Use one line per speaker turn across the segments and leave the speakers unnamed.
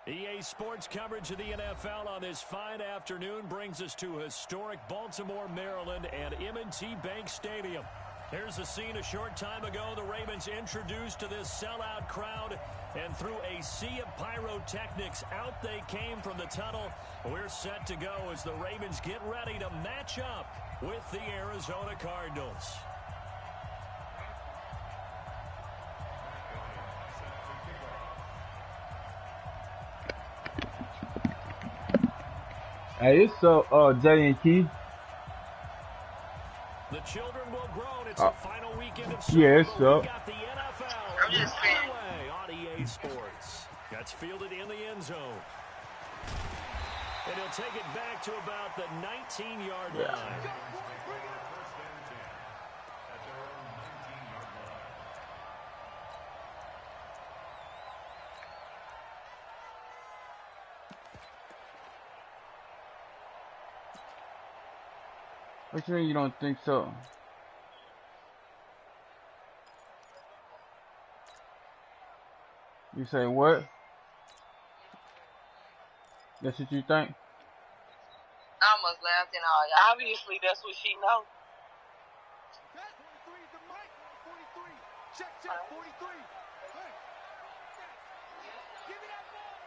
EA Sports coverage of the NFL on this fine afternoon brings us to historic Baltimore, Maryland, and M&T Bank Stadium. Here's the scene a short time ago. The Ravens introduced to this sellout crowd, and through a sea of pyrotechnics, out they came from the tunnel. We're set to go as the Ravens get ready to match up with the Arizona Cardinals.
Hey, it's Jay and Key.
The children will grow. It's the final weekend of summer.
Yeah, it's up.
We got the NFL underway on EA Sports. That's fielded in the end zone. And he'll take it back to about the 19-yard line.
What you mean you don't think so? You say what? That's what you think?
I almost laughed in all. Obviously, that's what she knows.
Check, 43. Give me that ball,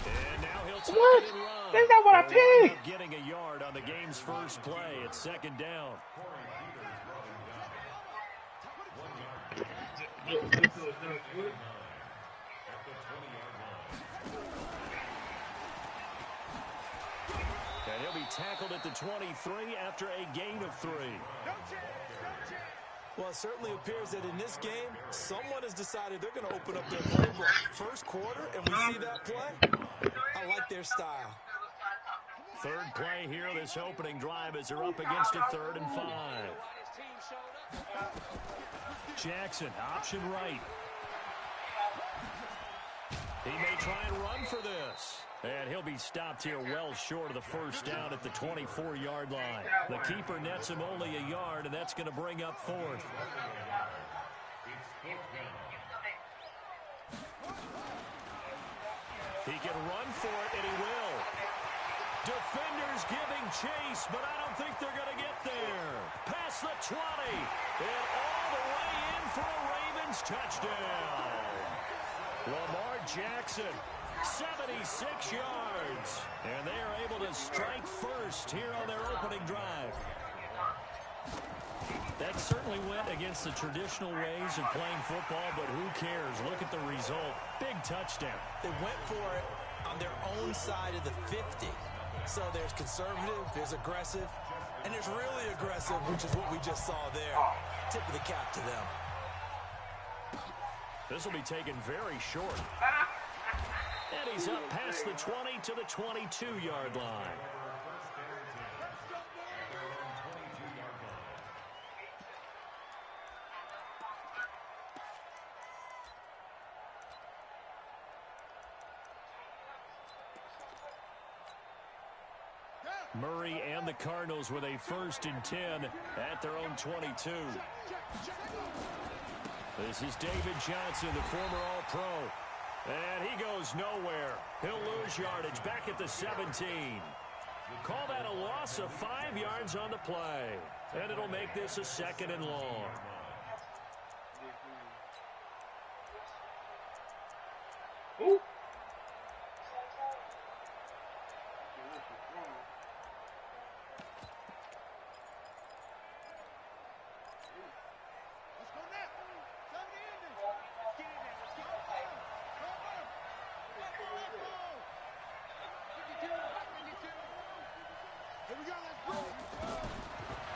and now he'll take
What?
it and run.
That's not what I picked.
Getting a yard on the game's first play. It's second down. And he'll be tackled at the 23 after a gain of 3.
Well, it certainly appears that in this game, someone has decided they're going to open up their playbook. First quarter, and we see that play. I like their style.
Third play here, this opening drive, as they're up against a 3rd and 5. Jackson, option right. He may try and run for this. And he'll be stopped here well short of the first down at the 24-yard line. The keeper nets him only a yard, and that's going to bring up 4th. He can run for it, and he will. Defenders giving chase, but I don't think they're going to get there. Past the 20, and all the way in for a Ravens touchdown. Lamar Jackson, 76 yards, and they are able to strike first here on their opening drive. That certainly went against the traditional ways of playing football, but who cares? Look at the result. Big touchdown.
They went for it on their own side of the 50. So there's conservative, there's aggressive, and there's really aggressive, which is what we just saw there. Tip of the cap to them.
This will be taken very short. And he's up past the 20 to the 22-yard line. Murray and the Cardinals with a 1st and 10 at their own 22. This is David Johnson, the former All-Pro. And he goes nowhere. He'll lose yardage back at the 17. Call that a loss of 5 yards on the play. And it'll make this a 2nd and long.
Ooh.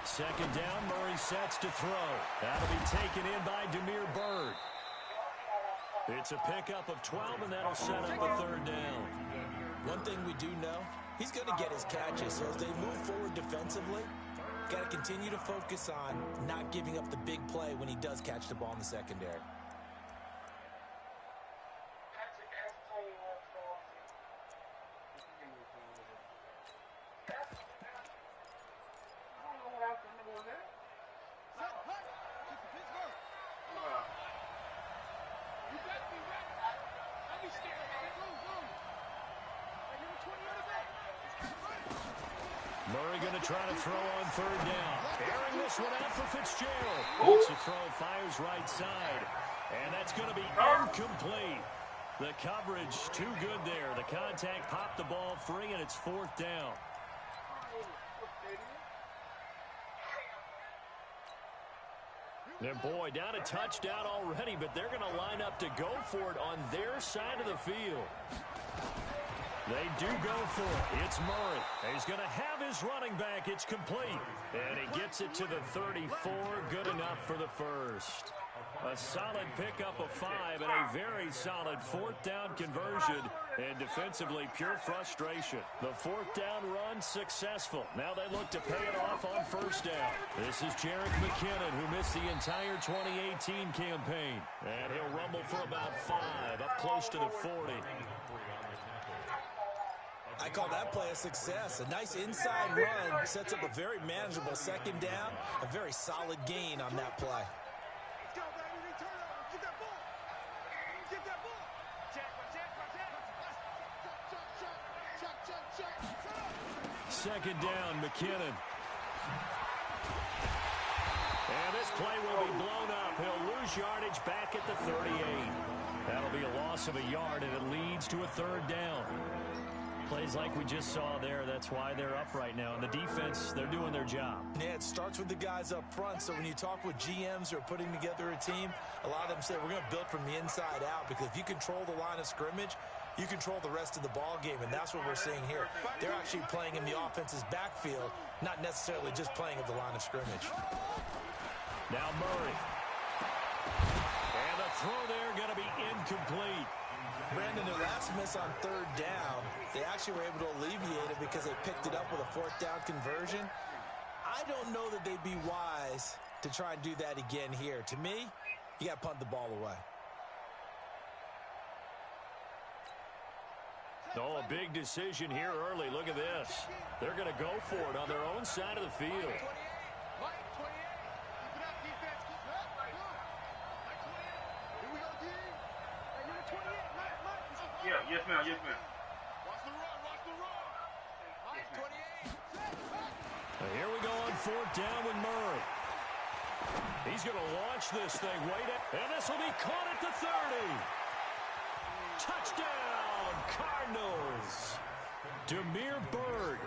Second down, Murray sets to throw. That'll be taken in by Demir Bird. It's a pickup of 12, and that'll set up a 3rd down.
One thing we do know, he's going to get his catches. So as they move forward defensively, got to continue to focus on not giving up the big play when he does catch the ball in the secondary.
going to try to throw on third down. Airing this one out for Fitzgerald. Looks to throw, fires right side. And that's going to be incomplete. The coverage too good there. The contact popped the ball free, and it's fourth down. And boy, down a touchdown already, but they're going to line up to go for it on their side of the field. They do go for it. It's Murray. He's going to have his running back. It's complete. And he gets it to the 34. Good enough for the first. A solid pickup of 5 and a very solid fourth down conversion. And defensively, pure frustration. The fourth down run successful. Now they look to pay it off on first down. This is Jerick McKinnon, who missed the entire 2018 campaign. And he'll rumble for about 5, up close to the 40.
I call that play a success. A nice inside run sets up a very manageable second down. A very solid gain on that play.
Let's go, baby. Return over. Get that ball. Get that ball. Check.
Second down, McKinnon. And this play will be blown up. He'll lose yardage back at the 38. That'll be a loss of a yard, and it leads to a third down. Plays like we just saw there, that's why they're up right now. And the defense, they're doing their job.
Yeah, it starts with the guys up front. So when you talk with GMs who are putting together a team, a lot of them say we're going to build from the inside out, because if you control the line of scrimmage, you control the rest of the ball game, and that's what we're seeing here. They're actually playing in the offense's backfield, not necessarily just playing at the line of scrimmage.
Now Murray. And the throw there going to be incomplete.
Brandon, their last miss on third down, they actually were able to alleviate it because they picked it up with a fourth down conversion. I don't know that they'd be wise to try and do that again here. To me, you got to punt the ball away.
Oh, a big decision here early. Look at this. They're going to go for it on their own side of the field.
Yes, ma'am. Yes, ma'am.
Watch the run. Mike, 28.
Here we go on fourth down with Murray. He's going to launch this thing way down. And this will be caught at the 30. Touchdown, Cardinals. Demir Bird,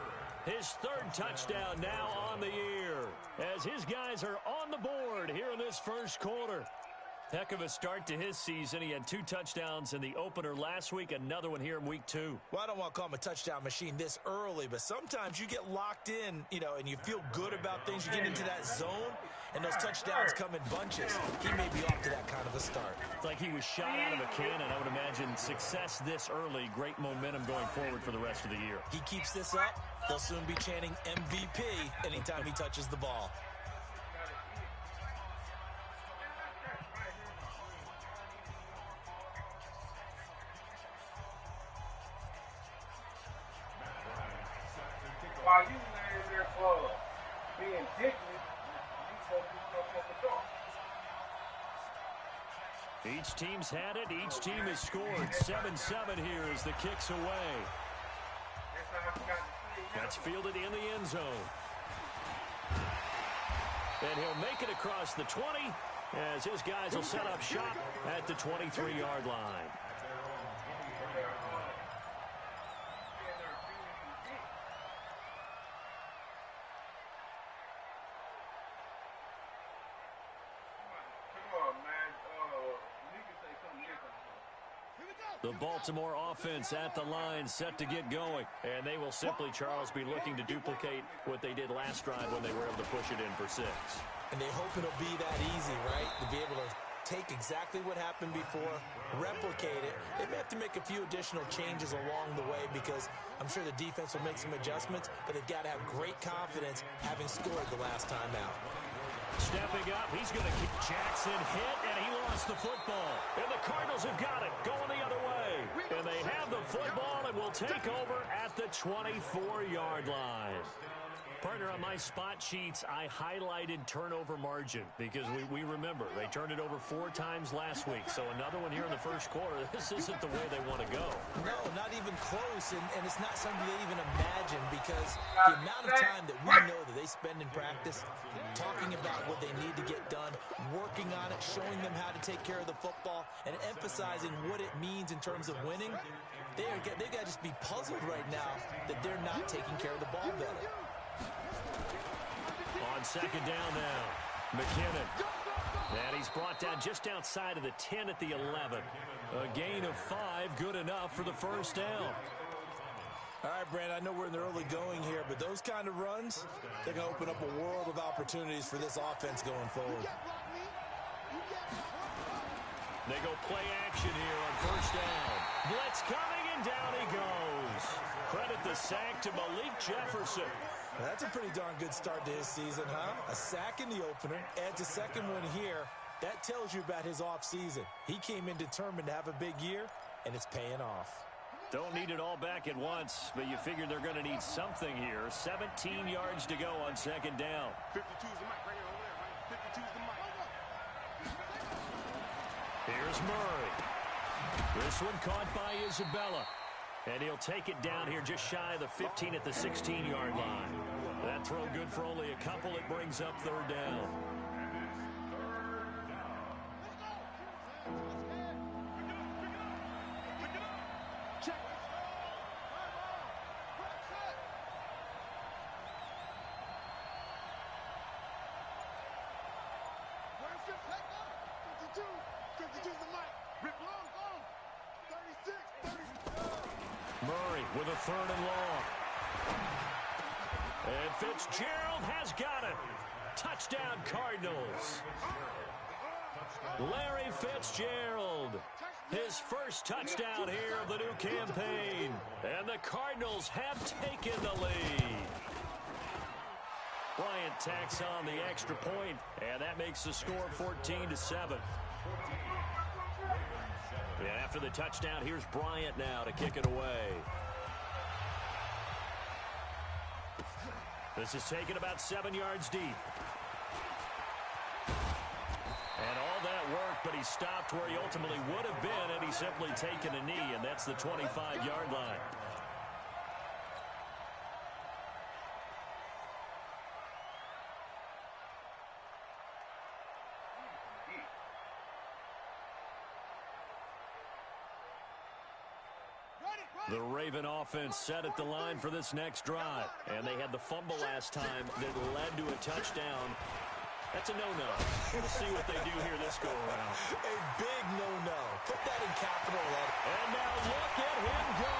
his third touchdown now on the year, as his guys are on the board here in this first quarter. Heck of a start to his season. He had 2 touchdowns in the opener last week, another one here in week 2.
Well, I don't want to call him a touchdown machine this early, but sometimes you get locked in, and you feel good about things. You get into that zone, and those touchdowns come in bunches. He may be off to that kind of a start.
It's like he was shot out of a cannon. I would imagine success this early, great momentum going forward for the rest of the year.
He keeps this up, they'll soon be chanting MVP anytime he touches the ball.
While you laying there being dickless, you focus on the
Each team's had it. Each team has scored. 7-7 here as the kick's away. That's fielded in the end zone. And he'll make it across the 20 as his guys will set up shop at the 23-yard line. The Baltimore offense at the line, set to get going. And they will simply, Charles, be looking to duplicate what they did last drive when they were able to push it in for 6.
And they hope it'll be that easy, right? To be able to take exactly what happened before, replicate it. They may have to make a few additional changes along the way, because I'm sure the defense will make some adjustments, but they've got to have great confidence having scored the last time out.
Stepping up, he's going to keep Jackson hit, and he lost the football. And the Cardinals have got it, going the other way. And they have the football and will take over at the 24-yard line. Partner, on my spot sheets, I highlighted turnover margin because we remember they turned it over 4 times last week. So another one here in the first quarter. This isn't the way they want to go.
No, not even close, and it's not something they even imagine because the amount of time that we know that they spend in practice talking about what they need to get done, working on it, showing them how to take care of the football, and emphasizing what it means in terms of winning, they've got to just be puzzled right now that they're not taking care of the ball better.
On second down now, McKinnon. And he's brought down just outside of the 10 at the 11. A gain of 5, good enough for the first down.
All right, Brandon, I know we're in the early going here, but those kind of runs, they're going to open up a world of opportunities for this offense going forward.
They go play action here on first down. Blitz coming, and down he goes. Credit the sack to Malik Jefferson.
Well, that's a pretty darn good start to his season, huh? A sack in the opener, adds a second one here. That tells you about his offseason. He came in determined to have a big year, and it's paying off.
Don't need it all back at once, but you figure they're going to need something here. 17 yards to go on second down.
52's the mic right here over there, right? 52's the mic.
Here's Murray. This one caught by Isabella. And he'll take it down here just shy of the 15 at the 16-yard line. That throw good for only a couple. It brings up third down. Murray with a third and long. And Fitzgerald has got it. Touchdown, Cardinals. Larry Fitzgerald. His first touchdown here of the new campaign. And the Cardinals have taken the lead. Bryant tacks on the extra point, and that makes the score 14-7. And after the touchdown, here's Bryant now to kick it away. This is taken about 7 yards deep. And all that work, but he stopped where he ultimately would have been had he simply taken a knee, and that's the 25-yard line. The Raven offense set at the line for this next drive. And they had the fumble last time that led to a touchdown. That's a no-no. We'll see what they do here this go-around.
A big no-no. Put that in capital letters.
And now look at him go.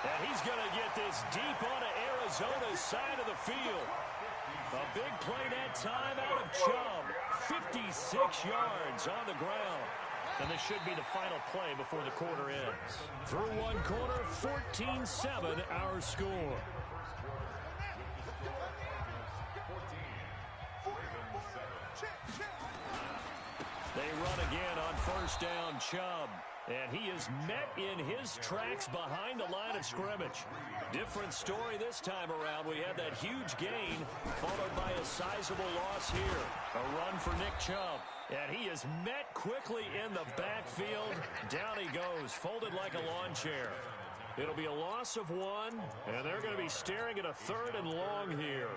And he's going to get this deep onto Arizona's side of the field. A big play that time out of Chubb. 56 yards on the ground. And this should be the final play before the quarter ends. Through one quarter, 14-7 our score. They run again on first down, Chubb. And he is met in his tracks behind the line of scrimmage. Different story this time around. We had that huge gain, followed by a sizable loss here. A run for Nick Chubb. And he is met quickly in the backfield. Down he goes, folded like a lawn chair. It'll be a loss of 1, and they're going to be staring at a third and long here.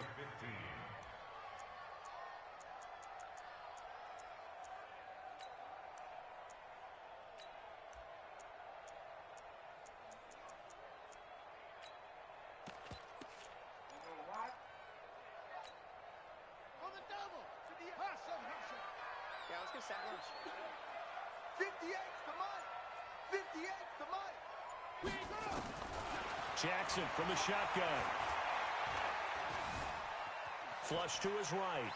Jackson from the shotgun. Flush to his right.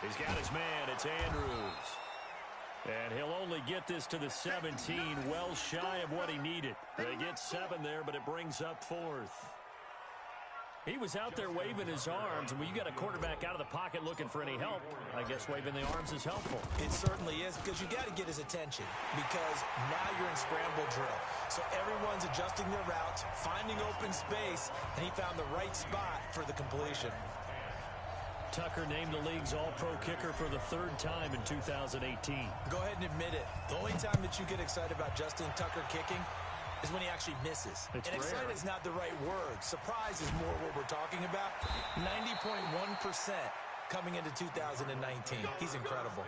He's got his man. It's Andrews. And he'll only get this to the 17, well shy of what he needed. They get 7 there, but it brings up 4th. He was out there waving his arms, and when you got a quarterback out of the pocket looking for any help, I guess waving the arms is helpful.
It certainly is, because you got to get his attention, because now you're in scramble drill. So everyone's adjusting their routes, finding open space, and he found the right spot for the completion.
Tucker named the league's all-pro kicker for the 3rd time in 2018.
Go ahead and admit it. The only time that you get excited about Justin Tucker kicking is when he actually misses.
It's
and
rare.
excited is not the right word. Surprise is more what we're talking about. 90.1% coming into 2019. He's incredible.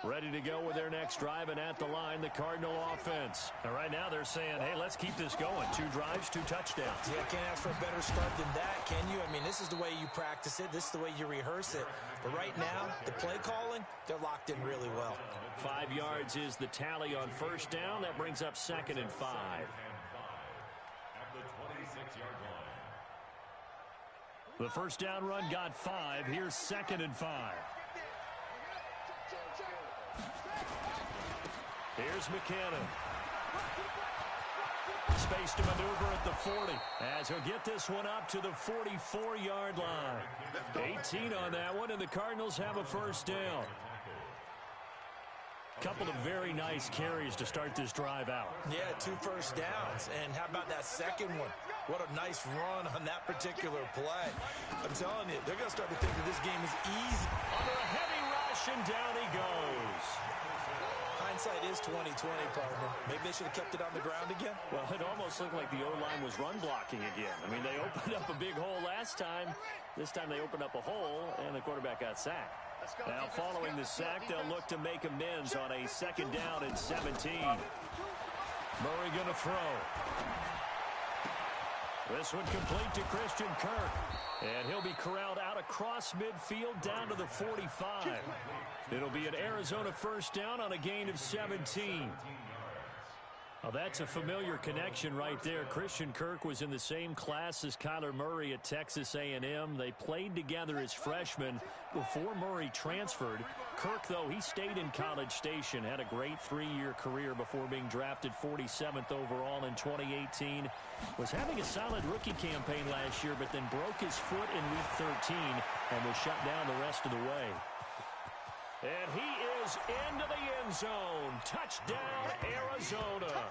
Ready to go with their next drive, and at the line, the Cardinal offense. And right now they're saying, hey, let's keep this going. 2 drives, 2 touchdowns.
Yeah, can't ask for a better start than that, can you? I mean, this is the way you practice it. This is the way you rehearse it. But right now, the play calling, they're locked in really well.
5 yards is the tally on first down. That brings up 2nd and 5. The first down run got 5. Here's 2nd and 5. Here's McKinnon. Space to maneuver at the 40 as he'll get this one up to the 44-yard line. 18 on that one, and the Cardinals have a first down. Couple of very nice carries to start this drive out.
Yeah, 2 first downs. And how about that second one? What a nice run on that particular play. I'm telling you, they're going to start to think that this game is easy.
Under a heavy rush, and down he goes.
Hindsight is 20/20, partner. Maybe they should have kept it on the ground again.
Well, it almost looked like the O-line was run blocking again. I mean, they opened up a big hole last time. This time they opened up a hole, and the quarterback got sacked. Now, following the sack, they'll look to make amends on a 2nd down and 17. Murray going to throw. This one complete to Christian Kirk. And he'll be corralled out across midfield down to the 45. It'll be an Arizona first down on a gain of 17. Well, that's a familiar connection right there. Christian Kirk was in the same class as Kyler Murray at Texas A&M. They played together as freshmen before Murray transferred. Kirk, though, he stayed in College Station, had a great 3-year career before being drafted 47th overall in 2018. Was having a solid rookie campaign last year, but then broke his foot in Week 13 and was shut down the rest of the way. And he is into the end zone. Touchdown, Arizona.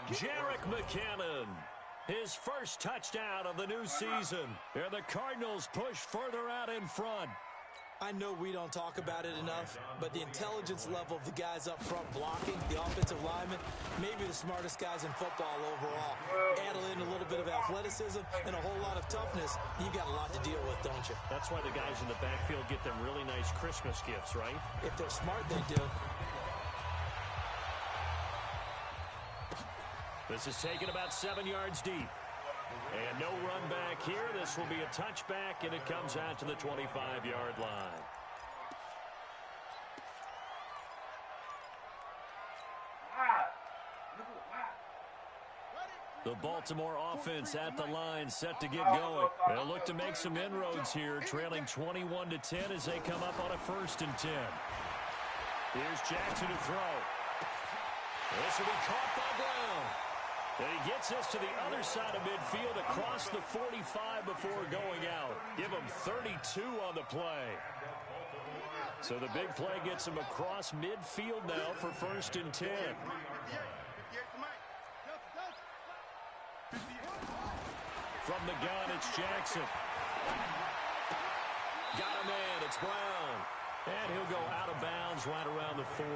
Jerick McKinnon, his first touchdown of the new season. And the Cardinals push further out in front.
I know we don't talk about it enough, but the intelligence level of the guys up front blocking, the offensive linemen, maybe the smartest guys in football overall. Add in a little bit of athleticism and a whole lot of toughness, you got a lot to deal with, don't you?
That's why the guys in the backfield get them really nice Christmas gifts, right?
If they're smart, they do.
This is taken about 7 yards deep. And no run back here. This will be a touchback, and it comes out to the 25-yard line. The Baltimore offense at the line, set to get going. They'll look to make some inroads here, trailing 21-10 as they come up on a 1st and 10. Here's Jackson to throw. This will be caught by Brown. And he gets us to the other side of midfield across the 45 before going out. Give him 32 on the play. So the big play gets him across midfield now for 1st and 10. From the gun, it's Jackson. Got a man, it's Brown. And he'll go out of bounds right around the 40.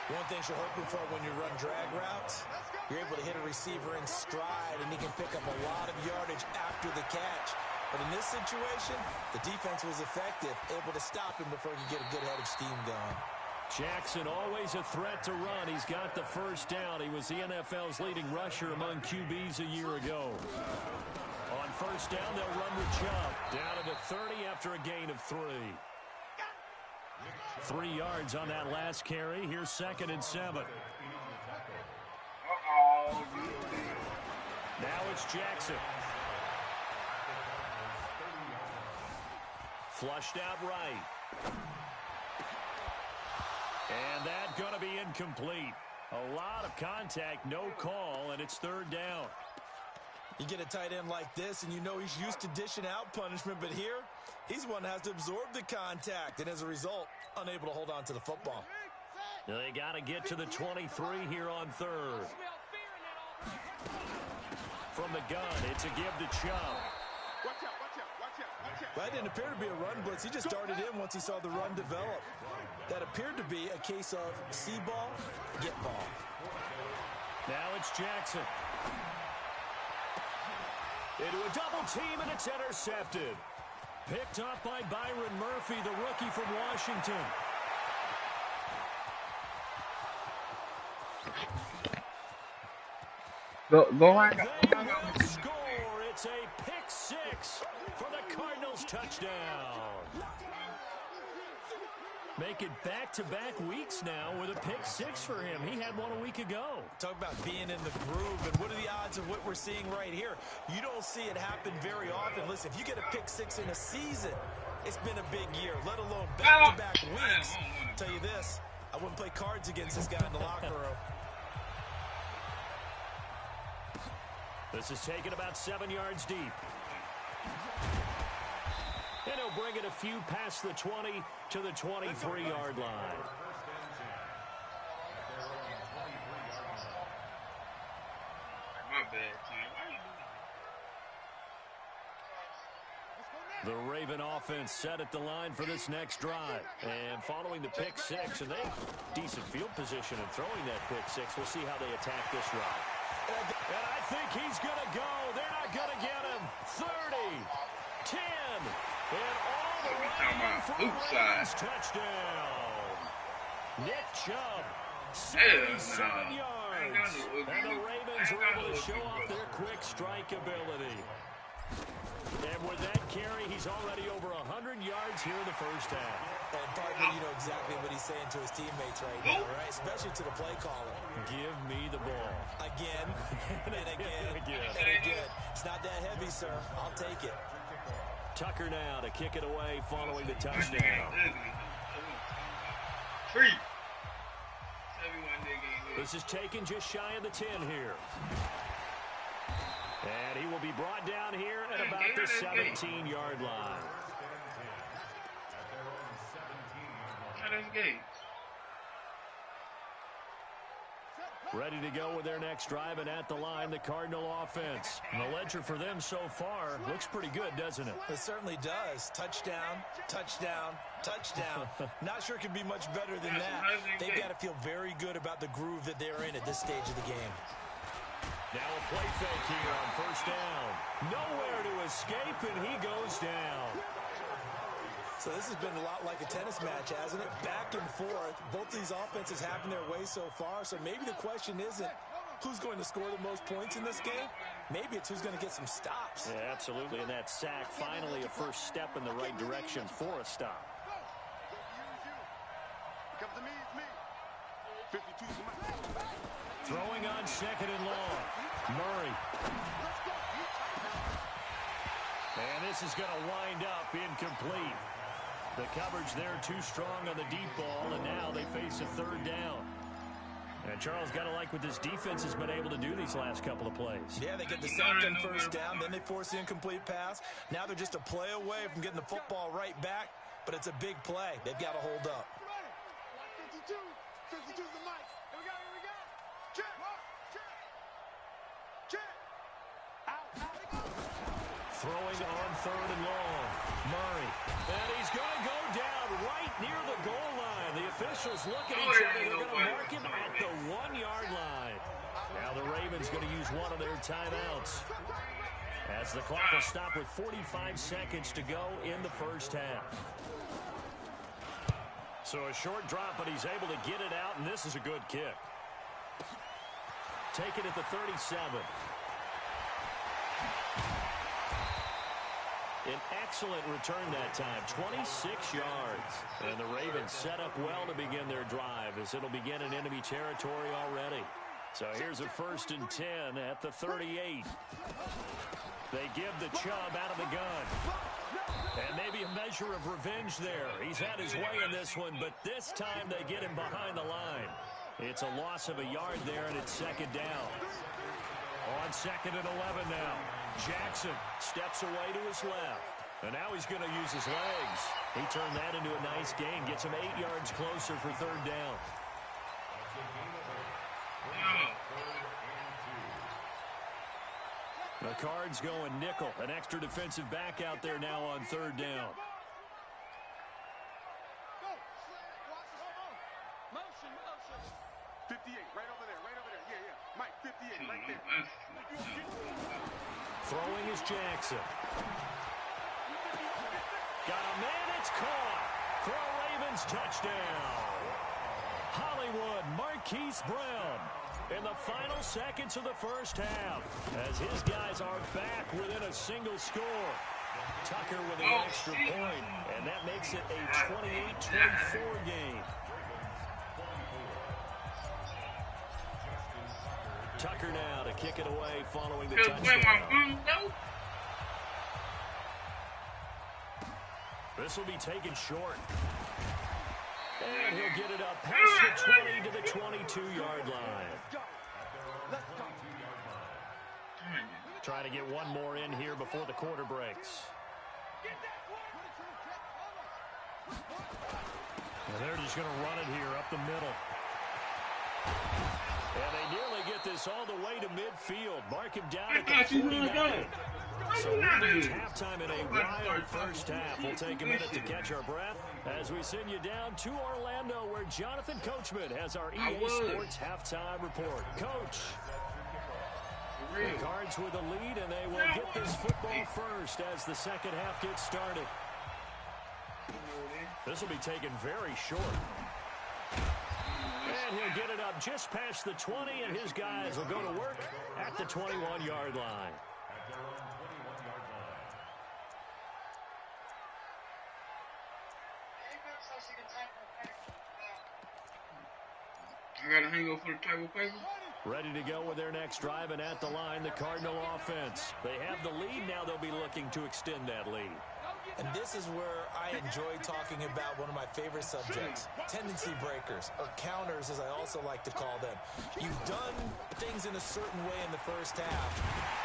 One thing you're hoping for when you run drag routes, you're able to hit a receiver in stride, and he can pick up a lot of yardage after the catch. But in this situation, the defense was effective, able to stop him before he could get a good head of steam going.
Jackson, always a threat to run. He's got the first down. He was the NFL's leading rusher among QBs a year ago. On first down, they'll run with Chubb. Down to the 30 after a gain of 3. 3 yards on that last carry. Here's 2nd and 7. Now it's Jackson. Flushed out right. And that's going to be incomplete. A lot of contact, no call, and it's third down.
You get a tight end like this, and you know he's used to dishing out punishment, but here, he's one that has to absorb the contact, and as a result, unable to hold on to the football.
They got to get to the 23 here on third. From the gun, it's a give to Chubb.
Well, that didn't appear to be a run blitz. He just darted in once he saw the run develop. That appeared to be a case of see ball, get ball.
Now it's Jackson. Into a double team, and it's intercepted. Picked up by Byron Murphy, the rookie from Washington.
Go on.
They will score. It's a pick six for the Cardinals touchdown. Make it back-to-back weeks now with a pick six for him. He had one a week ago.
Talk about being in the groove, and what are the odds of what we're seeing right here? You don't see it happen very often. Listen, if you get a pick six in a season, it's been a big year, let alone back-to-back weeks. I'll tell you this, I wouldn't play cards against this guy in the locker room.
This is taken about 7 yards deep. And he'll bring it a few past the 20 to the 23-yard line.
My bad, team.
The Raven offense set at the line for this next drive. And following the pick six, and they decent field position in throwing that pick six. We'll see how they attack this drive. And I think he's going to go. They're not going to get him. 30, 10, and all the way for the Ravens touchdown. Nick Chubb, 77 yards. And the Ravens were able to show off their quick strike ability. And with that carry, he's already over 100 yards here in the first half.
And partner, you know exactly what he's saying to his teammates right now, right? Especially to the play caller.
Give me the ball.
Again, and again, and again. It's not that heavy, sir. I'll take it.
Tucker now to kick it away following the touchdown. This is taken just shy of the 10 here. And he will be brought down here at about the 17-yard line. Ready to go with their next drive, and at the line, the Cardinal offense. And the ledger for them so far looks pretty good, doesn't it?
It certainly does. Touchdown, touchdown, touchdown. Not sure it could be much better than that. They've got to feel very good about the groove that they're in at this stage of the game.
Now a play fake here on first down. Nowhere to escape, and he goes down.
So this has been a lot like a tennis match, hasn't it? Back and forth. Both these offenses having their way so far. So maybe the question isn't who's going to score the most points in this game. Maybe it's who's going to get some stops.
Yeah, absolutely. And that sack, finally a first step in the right direction for a stop.
Come to me, it's me. 52's mine.
Throwing on second and long. Murray. And this is going to wind up incomplete. The coverage there too strong on the deep ball, and now they face a third down. And Charles, got to like what this defense has been able to do these last couple of plays.
Yeah, they get the second first down, then they force the incomplete pass. Now they're just a play away from getting the football right back, but it's a big play. They've got to hold up.
52. 52's the mic. Here we go, here we go. Check. Check. Check. Out.
Throwing on third and long. Murray. And he's going to go down right near the goal line. The officials look at each other. They're going to mark him at the 1-yard line. Now the Ravens going to use one of their timeouts, as the clock will stop with 45 seconds to go in the first half. So a short drop, but he's able to get it out, and this is a good kick. Take it at the 37. An excellent return that time, 26 yards. And the Ravens set up well to begin their drive, as it'll begin in enemy territory already. So here's a 1st and 10 at the 38. They give the Chubb out of the gun. And maybe a measure of revenge there. He's had his way in this one, but this time they get him behind the line. It's a loss of a yard there, and it's second down. On 2nd and 11 now. Jackson steps away to his left. And now he's going to use his legs. He turned that into a nice gain. Gets him 8 yards closer for third down. The Cards going nickel. An extra defensive back out there now on third down.
Go. Motion. 58, right over there. Yeah. Mike, 58, right there.
Throwing is Jackson. Got a man, it's caught. For a Ravens touchdown. Hollywood Marquise Brown in the final seconds of the first half as his guys are back within a single score. Tucker with an extra point, and that makes it a 28-24 game. Tucker now to kick it away following the touchdown. This will be taken short. And he'll get it up past the 20 to the 22-yard line. Try to get one more in here before the quarter breaks. And they're just going to run it here up the middle. And they nearly get this all the way to midfield. Mark him down at the 49. So we reach halftime in a wild first half. We'll take a minute to catch our breath as we send you down to Orlando, where Jonathan Coachman has our EA Sports halftime report. Coach, the Cards with a lead, and they will get this football first as the second half gets started. This will be taken very short. And he'll get it up just past the 20, and his guys will go to work at the 21-yard line.
I got to hang over for the table paper.
Ready to go with their next drive, and at the line, the Cardinal offense. They have the lead. Now they'll be looking to extend that lead.
And this is where I enjoy talking about one of my favorite subjects, tendency breakers, or counters as I also like to call them. You've done things in a certain way in the first half,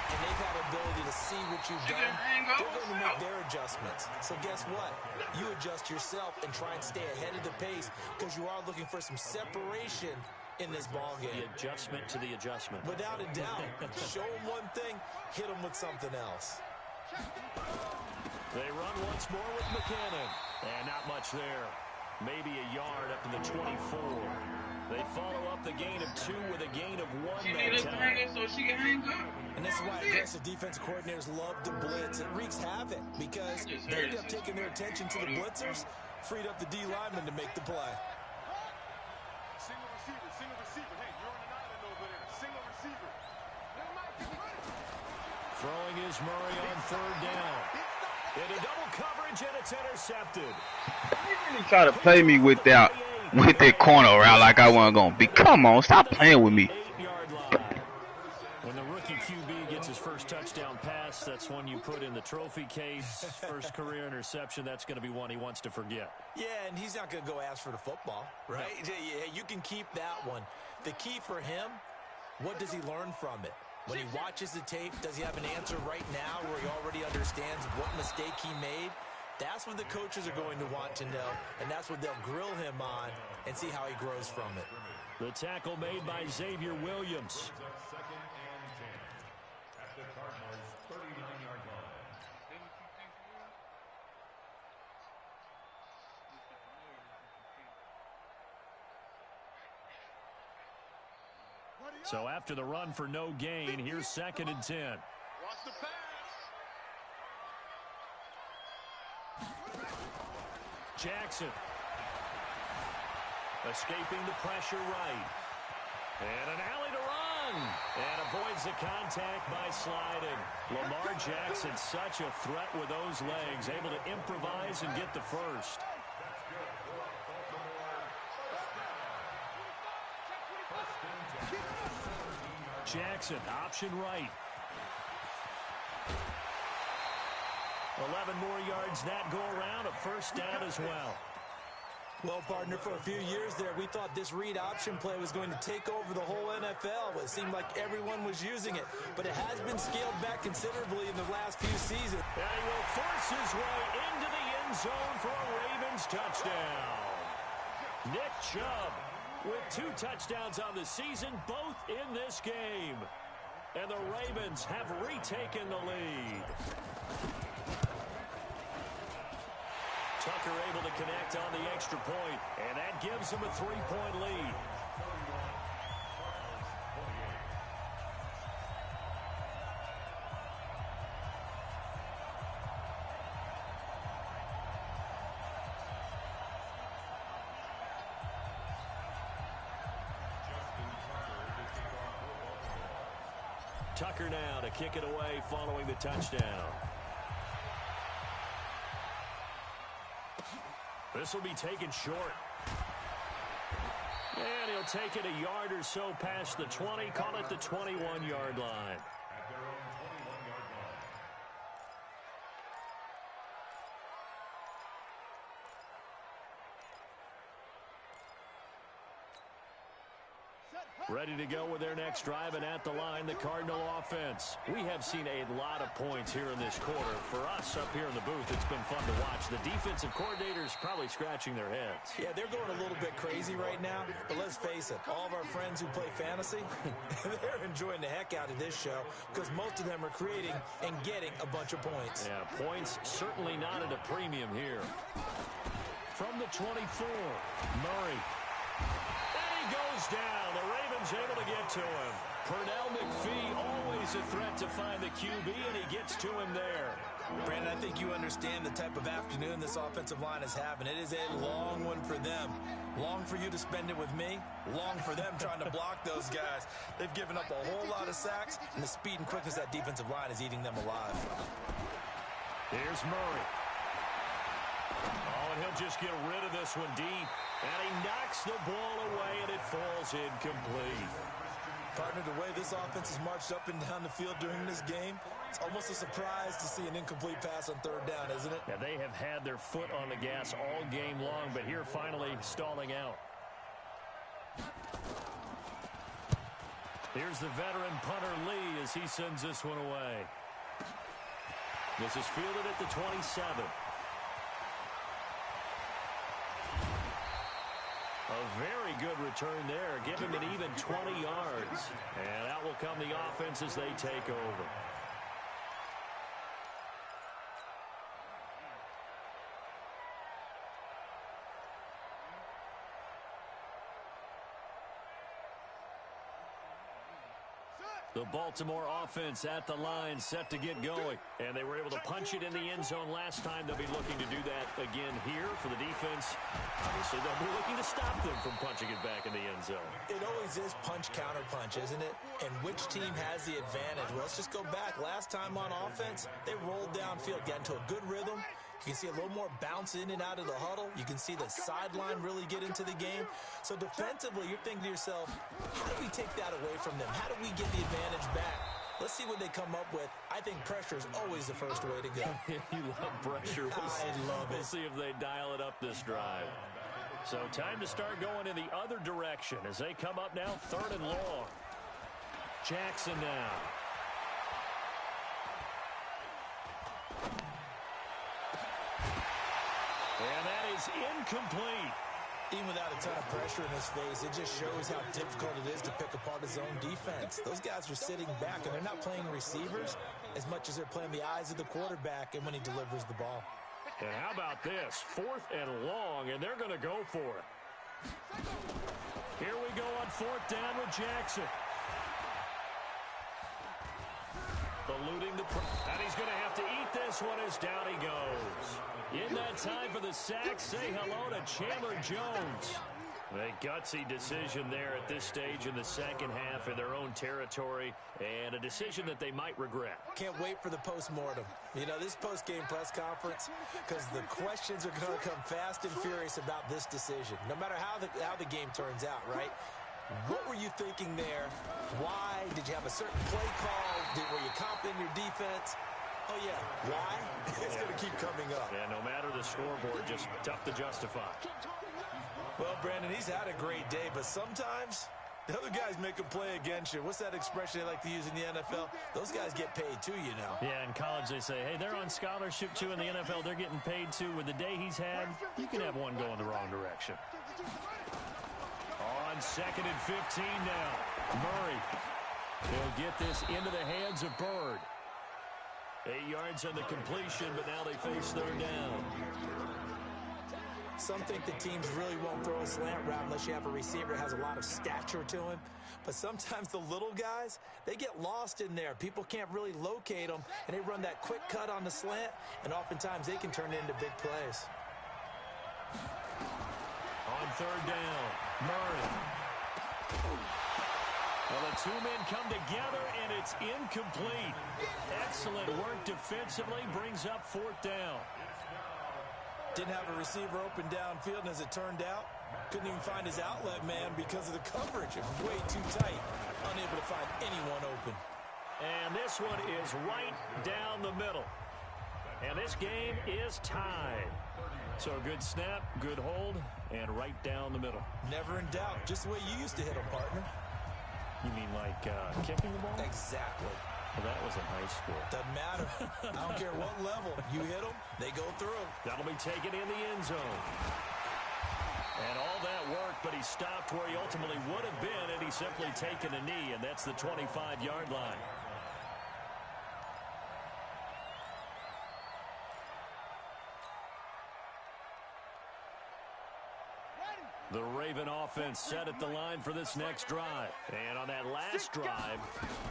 and they've had the ability to see what you've done. They're going to make their adjustments. So guess what? You adjust yourself and try and stay ahead of the pace because you are looking for some separation in this ball game.
The adjustment to the adjustment.
Without a doubt. Show them one thing, hit them with something else.
They run once more with McKinnon. And not much there. Maybe a yard up to the 24. They follow up the gain of 2 with a gain of 1 that time.
So she can hang up.
And this is why aggressive defensive coordinators love to blitz. It wreaks havoc because they end up taking their attention to the blitzers, freed up the D lineman to make the play.
Single receiver. Hey, you're on an island over there. Single receiver.
Throwing is Murray on third down. Into double coverage, and it's intercepted.
You try to play me with that corner around like I wasn't going to be. Come on, stop playing with me.
8-yard line. When the rookie QB gets his first touchdown pass, that's one you put in the trophy case. First career interception, that's going to be one he wants to forget.
Yeah, and he's not going to go ask for the football, right? No. Yeah, you can keep that one. The key for him, what does he learn from it? When he watches the tape, does he have an answer right now where he already understands what mistake he made? That's what the coaches are going to want to know, and that's what they'll grill him on and see how he grows from it.
The tackle made by Xavier Williams. So after the run for no gain, here's 2nd and 10.
Watch the pass.
Jackson. Escaping the pressure right. And an alley to run. And avoids the contact by sliding. Lamar Jackson, such a threat with those legs. Able to improvise and get the first. Jackson, option right. 11 more yards that go around, a first down as well.
Well, partner, for a few years there, we thought this read option play was going to take over the whole NFL. It seemed like everyone was using it, but it has been scaled back considerably in the last few seasons.
And he will force his way into the end zone for a Ravens touchdown. Nick Chubb with 2 touchdowns on the season, both in this game. And the Ravens have retaken the lead. Tucker able to connect on the extra point, and that gives him a 3-point lead. Tucker now to kick it away following the touchdown. This will be taken short. And he'll take it a yard or so past the 20, call it the 21-yard line. Ready to go with their next drive, and at the line, the Cardinal offense. We have seen a lot of points here in this quarter. For us up here in the booth, it's been fun to watch. The defensive coordinators probably scratching their heads.
Yeah, they're going a little bit crazy right now, but let's face it, all of our friends who play fantasy, they're enjoying the heck out of this show because most of them are creating and getting a bunch of points.
Yeah, points certainly not at a premium here. From the 24, Murray. Goes down. The Ravens able to get to him. Pernell McPhee, always a threat to find the QB, and he gets to him there.
Brandon, I think you understand the type of afternoon this offensive line is having. It is a long one for them. Long for you to spend it with me. Long for them trying to block those guys. They've given up a whole lot of sacks, and the speed and quickness of that defensive line is eating them alive.
Here's Murray. Oh, and he'll just get rid of this one deep. And he knocks the ball away, and it falls incomplete.
Partner, the way this offense has marched up and down the field during this game, it's almost a surprise to see an incomplete pass on 3rd down, isn't it?
Yeah, they have had their foot on the gas all game long, but here finally stalling out. Here's the veteran punter Lee as he sends this one away. This is fielded at the 27. A very good return there. Give him an even 20 yards. And out will come the offense as they take over. The Baltimore offense at the line, set to get going. And they were able to punch it in the end zone last time. They'll be looking to do that again here for the defense. Obviously, they'll be looking to stop them from punching it back in the end zone.
It always is punch-counter-punch, isn't it? And which team has the advantage? Well, let's just go back. Last time on offense, they rolled downfield, got into a good rhythm. You can see a little more bounce in and out of the huddle. You can see the sideline really get into the game. So defensively, you're thinking to yourself, how do we take that away from them? How do we get the advantage back? Let's see what they come up with. I think pressure is always the first way to go.
You love pressure.
I love it.
We'll see if they dial it up this drive. So time to start going in the other direction as they come up now 3rd and long. Jackson now. And that is incomplete.
Even without a ton of pressure in his face, it just shows how difficult it is to pick apart his own defense. Those guys are sitting back, and they're not playing receivers as much as they're playing the eyes of the quarterback and when he delivers the ball.
And how about this? 4th and long, and they're going to go for it. Here we go on 4th down with Jackson. Eluding the and he's going to have to eat this one as down he goes. In that time for the sack, say hello to Chandler Jones. A gutsy decision there at this stage in the second half in their own territory, and a decision that they might regret.
Can't wait for the post-mortem. You know, this post-game press conference, because the questions are going to come fast and furious about this decision, no matter how the game turns out, right? What were you thinking there? Why? Did you have a certain play call? Were you confident in your defense? Oh, yeah. Why? It's going to keep coming up.
Yeah, no matter the scoreboard, just tough to justify.
Well, Brandon, he's had a great day, but sometimes the other guys make a play against you. What's that expression they like to use in the NFL? Those guys get paid too, you know.
Yeah, in college they say, hey, they're on scholarship too. In the NFL, they're getting paid too. With the day he's had, you can have one going the wrong direction. On 2nd and 15 now, Murray. He'll get this into the hands of Bird. 8 yards on the completion, but now they face 3rd down.
Some think the teams really won't throw a slant route unless you have a receiver that has a lot of stature to him. But sometimes the little guys, they get lost in there. People can't really locate them, and they run that quick cut on the slant, and oftentimes they can turn it into big plays.
On 3rd down, Murray. Well, the two men come together, and it's incomplete. Excellent work defensively, brings up 4th down.
Didn't have a receiver open downfield, and as it turned out, couldn't even find his outlet man because of the coverage. It was way too tight. Unable to find anyone open.
And this one is right down the middle. And this game is tied. So good snap, good hold, and right down the middle.
Never in doubt. Just the way you used to hit them, partner.
You mean like kicking the ball?
Exactly.
Well, that was in high school.
Doesn't matter. I don't care what level. You hit them, they go through.
That'll be taken in the end zone. And all that work, but he stopped where he ultimately would have been, and he's simply taken a knee, and that's the 25-yard line. The Raven offense set at the line for this next drive. And on that last drive,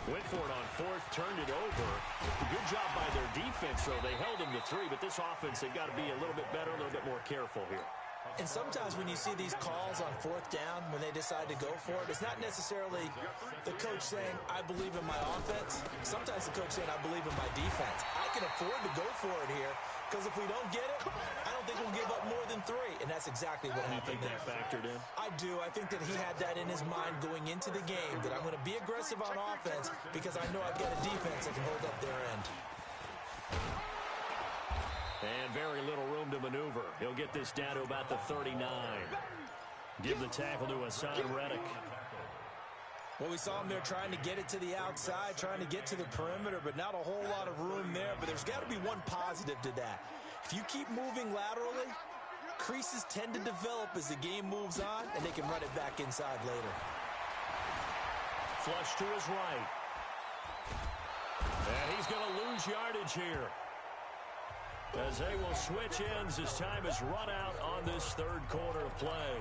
went for it on 4th, turned it over. Good job by their defense, though. They held them to 3, but this offense, they've got to be a little bit better, a little bit more careful here.
And sometimes when you see these calls on 4th down, when they decide to go for it, it's not necessarily the coach saying, I believe in my offense. Sometimes the coach saying, I believe in my defense. I can afford to go for it here, because if we don't get it, I don't think we'll give up more than 3. And that's exactly what happened there.
You think that factored in?
I do. I think that he had that in his mind going into the game, that I'm going to be aggressive on offense because I know I've got a defense that can hold up their end.
And very little room to maneuver. He'll get this down to about the 39. Give the tackle to Hassan Reddick.
Well, we saw him there trying to get it to the outside, trying to get to the perimeter, but not a whole lot of room there. But there's got to be one positive to that. If you keep moving laterally, creases tend to develop as the game moves on, and they can run it back inside later.
Flush to his right. And he's going to lose yardage here, as they will switch ends as time is run out on this 3rd quarter of play.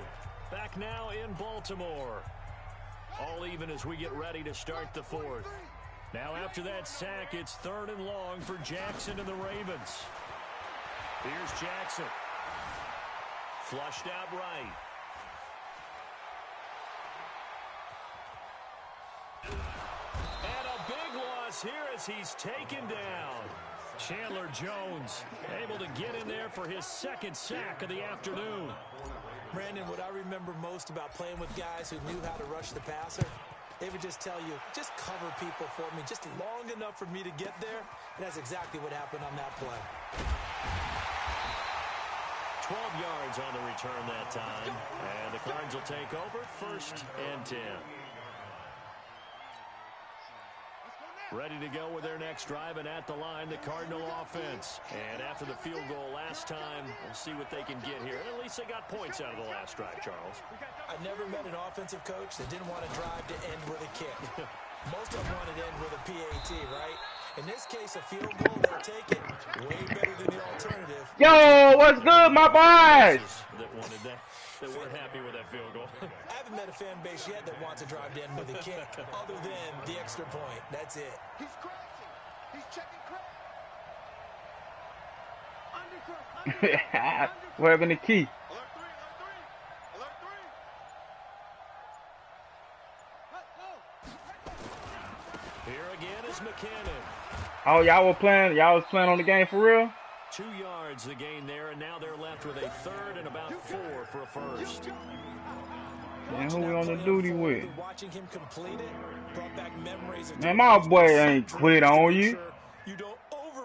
Back now in Baltimore. All even as we get ready to start the 4th. Now after that sack, it's 3rd and long for Jackson and the Ravens. Here's Jackson. Flushed out right. And a big loss here as he's taken down. Chandler Jones able to get in there for his 2nd sack of the afternoon.
Brandon, what I remember most about playing with guys who knew how to rush the passer, they would just tell you, just cover people for me, just long enough for me to get there. And that's exactly what happened on that play.
12 yards on the return that time. And the Cards will take over 1st and 10. Ready to go with their next drive, and at the line, the Cardinal offense. And after the field goal last time, we'll see what they can get here. At least they got points out of the last drive, Charles.
I never met an offensive coach that didn't want to drive to end with a kick. Most of them wanted to end with a PAT, right? In this case, a field goal, they'll take it. Way better than the alternative.
Yo, what's good, my boys?
That wanted that. They weren't happy with that field goal.
I haven't met a fan base yet that wants to drive to end with a kick, other than the extra point. That's it.
He's crossing. He's checking cross.
We're having the key.
Alert 3, alert 3, alert 3. Let's go.
Here again is McKinnon.
Oh, y'all was playing on the game for real?
2 yards the gain there, and now they're left with a 3rd and about 4 for a 1st.
Man, who we on the duty with?
Watching him complete it brought back memories of
Man, my boy ain't quit on you.
You don't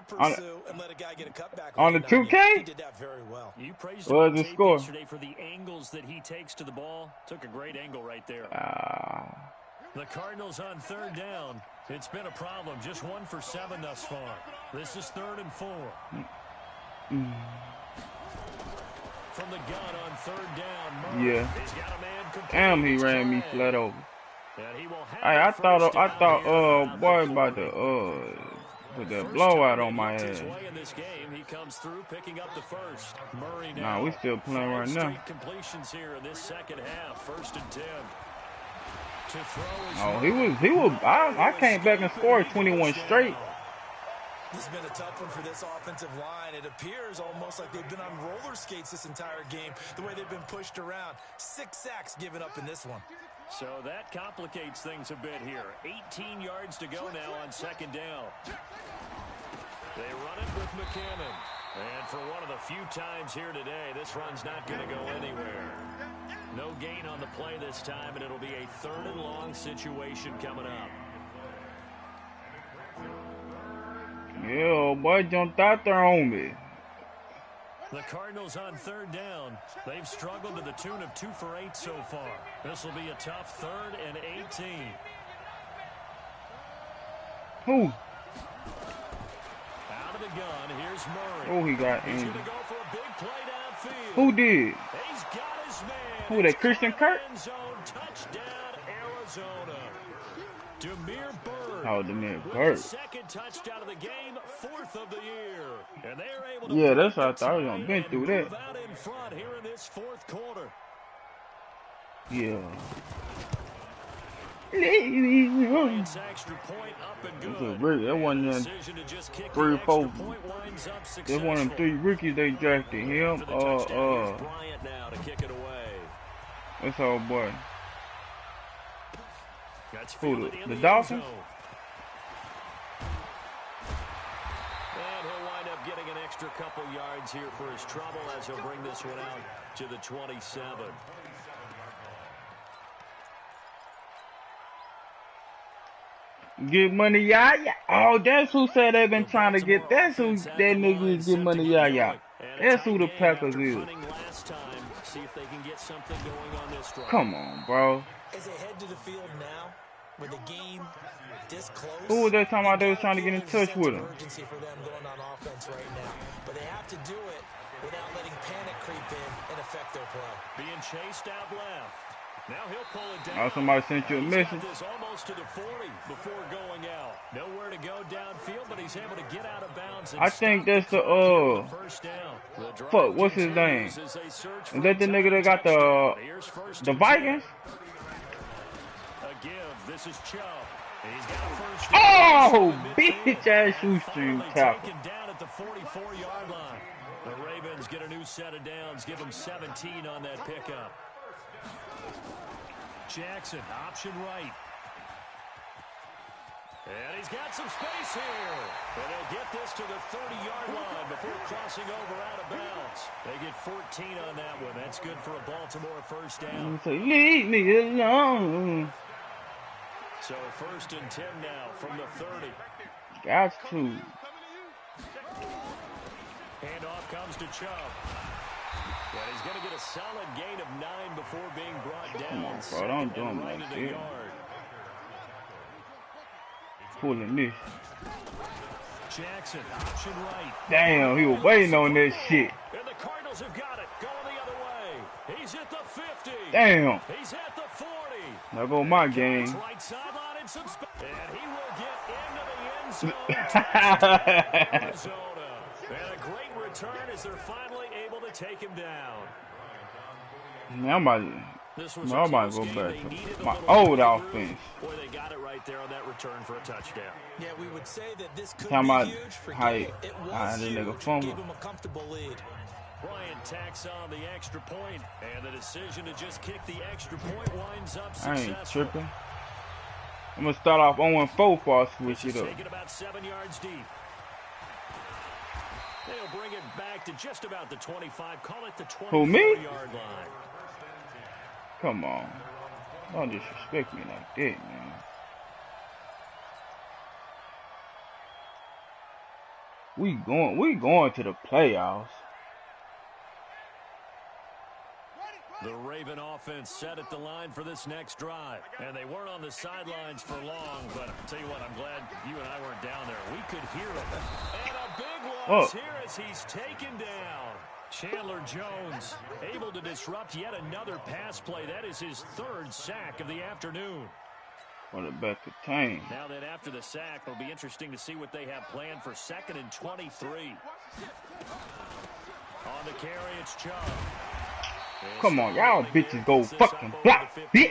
pursue and let a guy get a cutback
on the 2K?
He did that very well.
You praised
What
him
was
on
the
tape
score?
yesterday for the angles that he takes to the ball. Took a great angle right there. The Cardinals on 3rd down. It's been a problem. Just 1 for 7 thus far. This is 3rd and 4. From the gun on 3rd down. Murray.
Yeah.
He's got a man
Damn, he
completing
ran me
his
flat
try.
over.
And he will have
Hey,
the
I
first down
thought,
here
boy,
the
about
40.
to, put that
First
blowout
time
on
he
my
gets
ass.
his way in this game. He comes through picking up the first. Murray now.
Nah, we still playing
5
right now.
straight completions here in this second half. 1st and 10. To throw is
Oh, he was. I came back and scored 21 straight.
This has been a tough one for this offensive line. It appears almost like they've been on roller skates this entire game, the way they've been pushed around. 6 sacks given up in this one.
So that complicates things a bit here. 18 yards to go now on 2nd down. They run it with McKinnon. And for one of the few times here today, this run's not going to go anywhere. No gain on the play this time, and it'll be a 3rd and long situation coming up.
Yeah, boy jumped out there on me.
The Cardinals on 3rd down. They've struggled to the tune of 2 for 8 so far. This will be a tough 3rd and 18.
Who?
Out of the gun, here's Murray.
Oh, he got
He's
injured.
going to go for a big play downfield.
Who did?
He's got his man.
Who, that Christian Kirk?
End zone touchdown, Arizona. Demir Bird.
Oh, Demir
with
Bird.
the 2nd touchdown of the game, 4th of the year. And they're able to
Yeah, that's
break
what I
the
thought. I was
tie
gonna been
and
through
move
that.
out in front here in this 4th quarter.
Yeah.
Bryant's extra point up and good.
That wasn't
Decision to just kick the
3 or
extra
4.
point winds up
That's one of them
successful.
3 rookies they drafted. Him,
For the touchdown, here's Bryant now to kick it away.
what's old boy?
That's
Who,
fielded in
the
end
Dolphins?
zone. And he'll wind up getting an extra couple yards here for his trouble as he'll bring this one out to the 27.
Get money, yeah. Oh, that's who said they've been trying to get. That's who that nigga is get money, yeah. That's who the Packers is.
See if they can get something going on this drive.
Come on, bro.
As they head to the field now, with the game this close,
Who was that talking about they was trying to get in touch with him?
urgency for them going on offense right now, but they have to do it without letting panic creep in and affect their play.
Being chased out left. Now he'll pull it down.
Oh, somebody sent you a
He's
message.
got this almost to the 40 before going out. Nowhere to go downfield, but he's able to get out of bounds. And
I think
stop
that's the
first down.
fuck, what's his name? Is that the nigga that got the Vikings?
A give. This is Chubb. He's got a first
Oh,
down.
bitch ass shoestring
Finally
tackle.
taken down at the 44-yard line. The Ravens get a new set of downs. Give them 17 on that pickup. Jackson, option right. And he's got some space here. And they'll get this to the 30-yard line before crossing over out of bounds. They get 14 on that one. That's good for a Baltimore first down.
Say, leave me alone.
So 1st and 10 now from the 30.
Got to.
Handoff comes to Chubb. And he's going to get a solid gain of 9 before being brought down.
Come on, bro.
Second
Don't do
and
him
right
like
at a
that.
yard.
Pulling this.
Jackson, option right.
Damn, he was waiting on that shit.
And the Cardinals have got it. Going the other way. He's at the 50.
Damn.
He's at the 40.
There go my game.
Right sideline and some space. And he will get into the end zone. Touchdown, Arizona. And a great return as they're finally able to take him down.
Man, I'm about to go back to my old offense.
Boy, they got it right there on that return for a touchdown.
Yeah, we would say that this could
Talking
be
about
huge for
how
Gate. It was
this
huge.
nigga fumble.
Gave him a comfortable lead.
Bryant tacks on the extra point, and the decision to just kick the extra point winds up
I
successful.
ain't tripping. I'm gonna start off 0-4 before I switch
This
it
is
up.
taken about 7 yards deep. They'll bring it back to just about the 25. Call it the 24-yard line.
Come on. Don't disrespect me like that, man. We going to the playoffs.
The Raven offense set at the line for this next drive. And they weren't on the sidelines for long, but I'll tell you what, I'm glad you and I weren't down there. We could hear it. And a big loss here as he's taken down. Chandler Jones able to disrupt yet another pass play. That is his third sack of the afternoon.
Quarterback contained.
Now then, after the sack, it'll be interesting to see what they have planned for 2nd and 23. On the carry, it's Chubb.
Come on, y'all bitches go fucking block, bitch.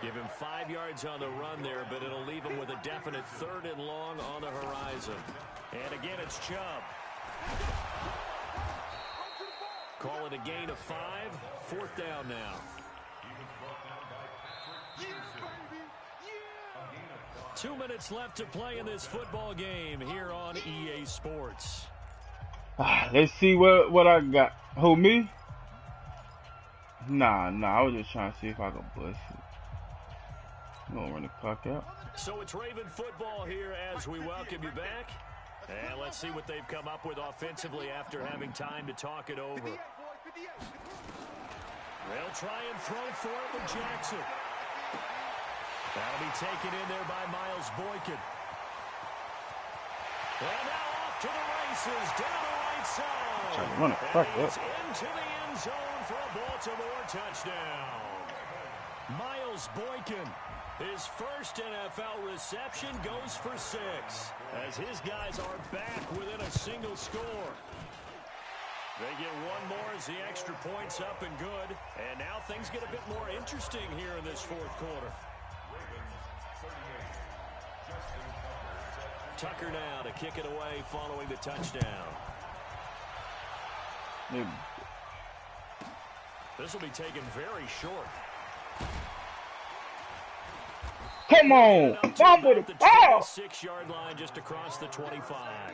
Give him 5 yards on the run there, but it'll leave him with a definite 3rd and long on the horizon. And again, it's Chubb. Call it a gain of 5. 4th down now. 2 minutes left to play in this football game here on EA Sports.
Let's see what I got. Who, me? Nah, I was just trying to see if I could bust it. I'm gonna run the clock out.
So it's Raven football here as we welcome you back. And let's see what they've come up with offensively after having time to talk it over. They'll try and throw for it with Jackson. That'll be taken in there by Miles Boykin. And now off to the races, down the right side.
Trying to run it back up.
Into the end zone for a Baltimore touchdown. Miles Boykin, his first NFL reception, goes for 6. As his guys are back within a single score. They get one more as the extra point's up and good. And now things get a bit more interesting here in this 4th quarter. Tucker now to kick it away following the touchdown. This will be taken very short.
Come on, fumble the ball.
6-yard line just across the 25.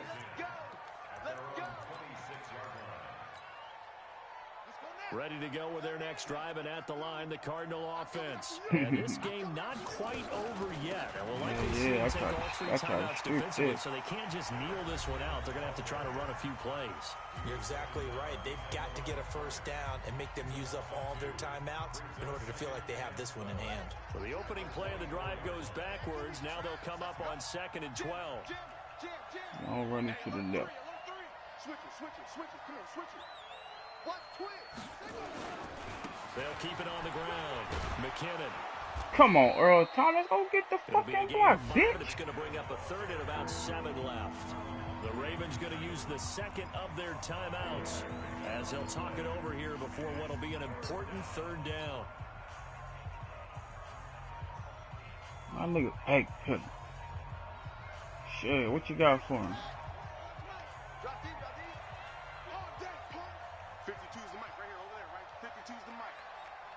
Ready to go with their next drive, and at the line, the Cardinal offense. And this game not quite over yet. And we'll likely see them take all 3 timeouts defensively, so they can't just kneel this one out. They're going to have to try to run a few plays.
You're exactly right. They've got to get a first down and make them use up all their timeouts in order to feel like they have this one in hand.
So the opening play of the drive goes backwards. Now they'll come up on 2nd and 12.
I'll run it to the left.
Switch it. Come on, switch it.
They'll keep it on the ground. McKinnon.
Come on, Earl Thomas, go get the fucking block, bitch.
It's going to bring up a 3rd and about 7 left. The Ravens going to use the 2nd of their timeouts as they'll talk it over here before what will be an important 3rd down.
My nigga, hey, shit, what you got for him?
52's the mic right here, over there, right? 52's the mic.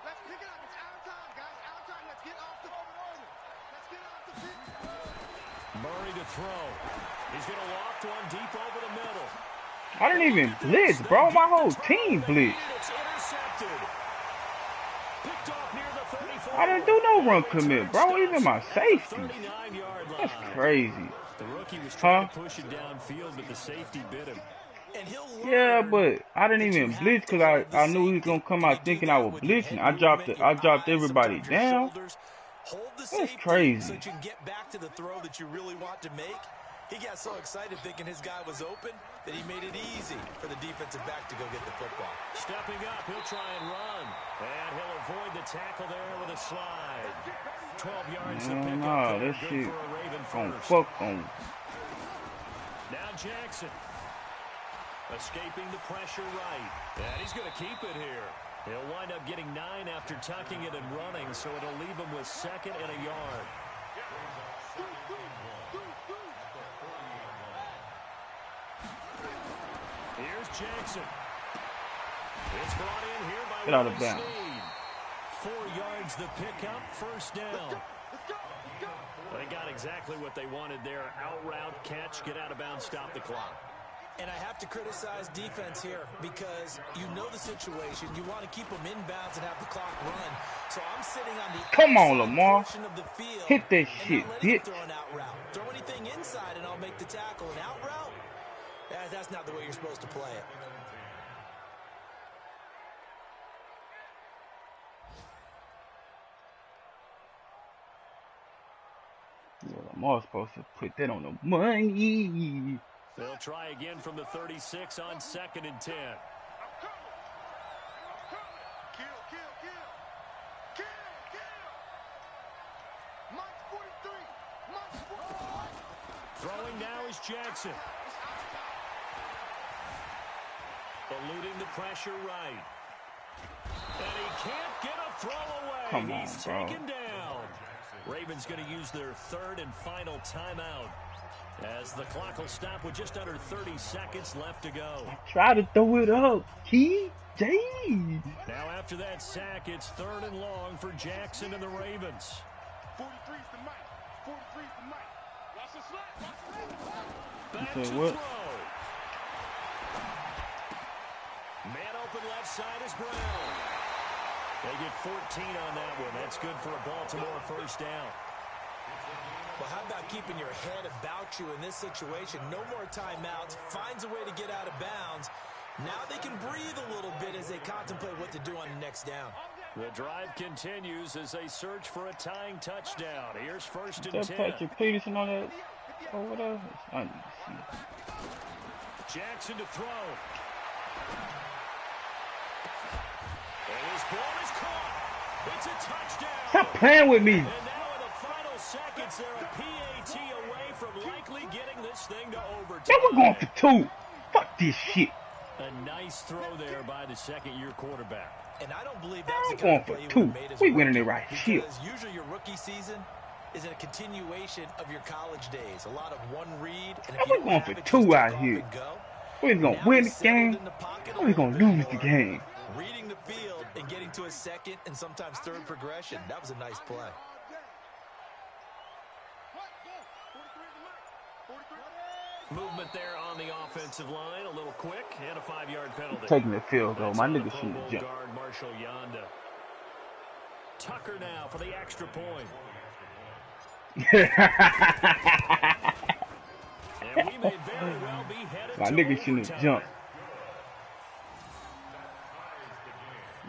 Let's pick it up. It's out of time, guys. Out of time. Let's get off the order. Let's get off the pitch.
Murray to throw. He's going to loft one deep over the middle.
I didn't even blitz, bro. My whole team blitzed.
It's intercepted. Picked off near the 34.
I didn't do no run commit, bro. Even my safety.
39-yard line.
That's crazy.
The rookie was trying to push it downfield, but the safety bit him.
Yeah, but I didn't even blitz because I knew he was gonna come out thinking I was blitzing. I dropped everybody down. That's crazy.
So you can get back to the throw that you really want to make. He got so excited thinking his guy was open that he made it easy for the defensive back to go get the football.
Stepping up, he'll try and run. And he'll avoid the tackle there with a slide. 12 yards to pick up there.
That
Good
shit
for a Raven
gon'
first.
fuck on.
Now Jackson. Escaping the pressure right. And he's going to keep it here. He'll wind up getting 9 after tucking it and running, so it'll leave him with 2nd and a yard. Here's Jackson. It's brought in here by
Get out of bounds.
4 yards the pickup, 1st down. They got exactly what they wanted there. Out route, catch, get out of bounds, stop the clock.
And I have to criticize defense here because you know the situation. You want to keep them inbounds and have the clock run. So I'm sitting on the
Come on, Lamar.
portion of the field.
Hit that shit, bitch.
Throw an out route. Throw anything inside and I'll make the tackle. An out route, that's not the way you're supposed to play it.
Yeah, Lamar's supposed to put that on the money.
They'll try again from the 36 on 2nd and 10. Throwing now is Jackson. Eluding the pressure right. And he can't get a throw away.
Come on,
He's
bro.
taken down. Ravens going to use their 3rd and final timeout as the clock will stop with just under 30 seconds left to go.
Try to throw it up, TJ.
Now after that sack, it's 3rd and long for Jackson and the Ravens.
43's the mic. 43's the mic. Watch the slap.
Back
You
to
say what?
throw. Man open left side is Brown. They get 14 on that one. That's good for a Baltimore first down.
Well, how about keeping your head about you in this situation? No more timeouts. Finds a way to get out of bounds. Now they can breathe a little bit as they contemplate what to do on the next down.
The drive continues as they search for a tying touchdown. Here's 1st and
That
10.
Patrick Peterson on that or whatever. I need to see.
Jackson to throw. And his ball is caught. It's a touchdown.
Stop playing with me.
And now in the final seconds, they're a PAT away from likely getting this thing to overtime.
Yeah, we're going for 2. Fuck this shit.
A nice throw there by the second-year quarterback.
And I don't believe that's the
I'm
kind
going
of
for
play you
2.
would have made as a
We winning it
rookie,
right here.
because usually your rookie season is a continuation of your college days. A lot of one read. And if
We're
you don't
going
have
for
it,
2
just
out
take
here.
off and go.
We're going to win the game, or we're going to lose the game.
Reading the field and getting to a second and sometimes third progression. That was a nice play.
Movement there on the offensive line, a little quick, and a 5-yard penalty.
Taking the field goal.
That's
My
on the
nigga
Pro
shouldn't
Bowl
have jumped.
guard Marshall Yanda. Tucker now for the extra point. And we may very well be headed
My
to
nigga shouldn't have
overtime.
jumped.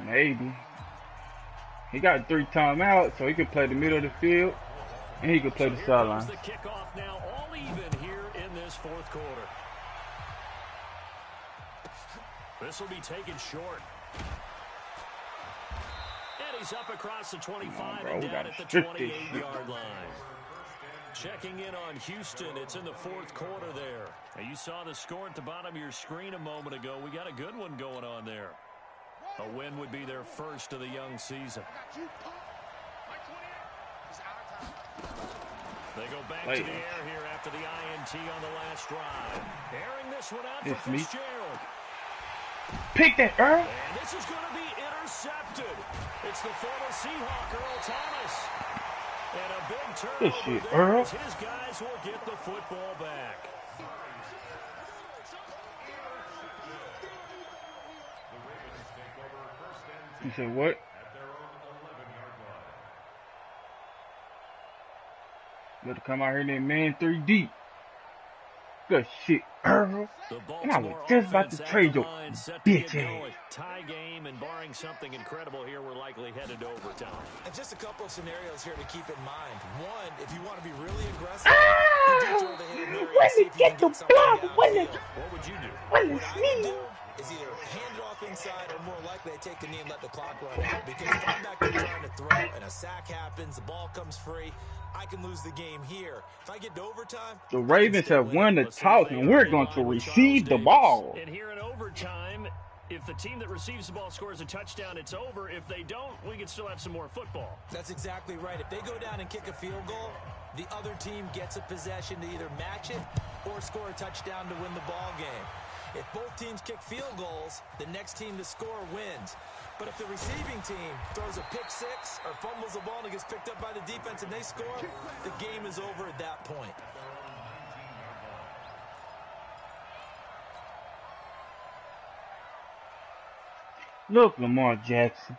Maybe. He got 3 timeouts, so he could play the middle of the field, and he could play the
Here
sideline.
comes the kickoff now, all even here in this 4th quarter. This will be taken short. And he's up across the 25
bro,
and
we
down
gotta
at the
strip this
28-yard line. Checking in on Houston. It's in the 4th quarter there. Now you saw the score at the bottom of your screen a moment ago. We got a good one going on there. A win would be their first of the young season. They go back to the air here after the INT on the last drive. Airing this one out for Fitzgerald.
Pick that, Earl.
And this is going to be intercepted. It's the former Seahawk, Earl Thomas. And a big turnover
This shit,
there
Earl.
as his guys will get the football back.
You said what? Better come out here and man 3 deep. Good shit, Earl. And I was just about to trade your bitch ass.
Tie game, and barring something incredible here, we're likely headed to overtime.
And just a couple of scenarios here to keep in mind. One, if you want to be really aggressive, you do throw the Hail Mary and see if you can get something downfield.
What would you do?
What I would do is either hand it off inside or more likely I take a knee and let the clock run out. Because if I'm back there trying to throw and a sack happens, the ball comes free, I can lose the game here. If I get to overtime,
The Ravens have won the toss, and we're going to receive the ball.
And here in overtime, if the team that receives the ball scores a touchdown, it's over. If they don't, we can still have some more football.
that's exactly right. If they go down and kick a field goal, the other team gets a possession to either match it or score a touchdown to win the ball game. If both teams kick field goals, the next team to score wins. But if the receiving team throws a pick six or fumbles the ball and it gets picked up by the defense and they score, the game is over at that point.
Look, Lamar Jackson.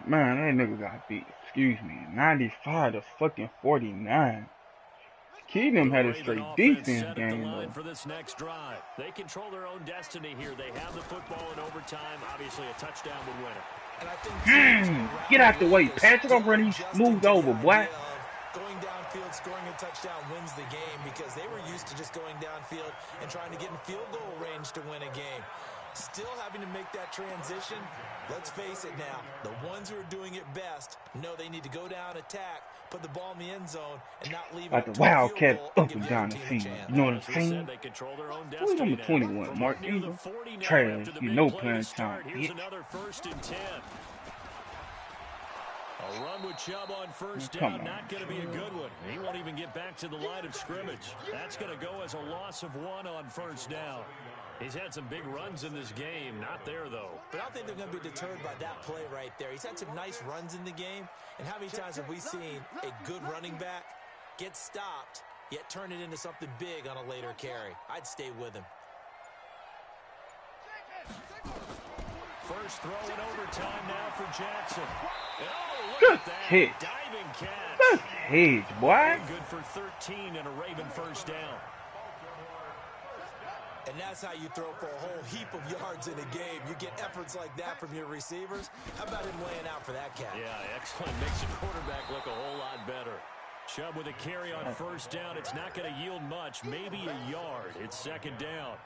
Man, that nigga got beat. Excuse me. 95 to fucking 49. Keenum had a straight defense game, though.
For this next drive. They control their own destiny here. They have the football in overtime. Obviously, a touchdown would win it.
And I think
get out the way, Patrick. I'm running smooth over, boy.
Going downfield, scoring a touchdown wins the game because they were used to just going downfield and trying to get in field goal range to win a game. Still having to make that transition. Let's face it now, the ones who are doing it best know they need to go down, attack, put the ball in the end zone, and not leave
like
it
the Wildcat up and down the field. You know what I'm saying? Who's number 21? Mark Ingram? Trash. You know playing time.
Here's another 1st and 10. A run with Chubb on first down, not going to be a good one. He won't even get back to the line of scrimmage. That's going to go as a loss of 1 on first down. He's had some big runs in this game. Not there, though.
But I don't think they're going to be deterred by that play right there. He's had some nice runs in the game. And how many times have we seen a good running back get stopped, yet turn it into something big on a later carry? I'd stay with him.
First throw in overtime now for Jackson. Oh,
good hit.
Diving catch.
Good hit, boy.
Good for 13 and a Raven first down.
And that's how you throw for a whole heap of yards in a game. You get efforts like that from your receivers. How about him laying out for that catch?
Yeah, excellent. Makes the quarterback look a whole lot better. Chubb with a carry on first down. It's not going to yield much, maybe a yard. It's 2nd down.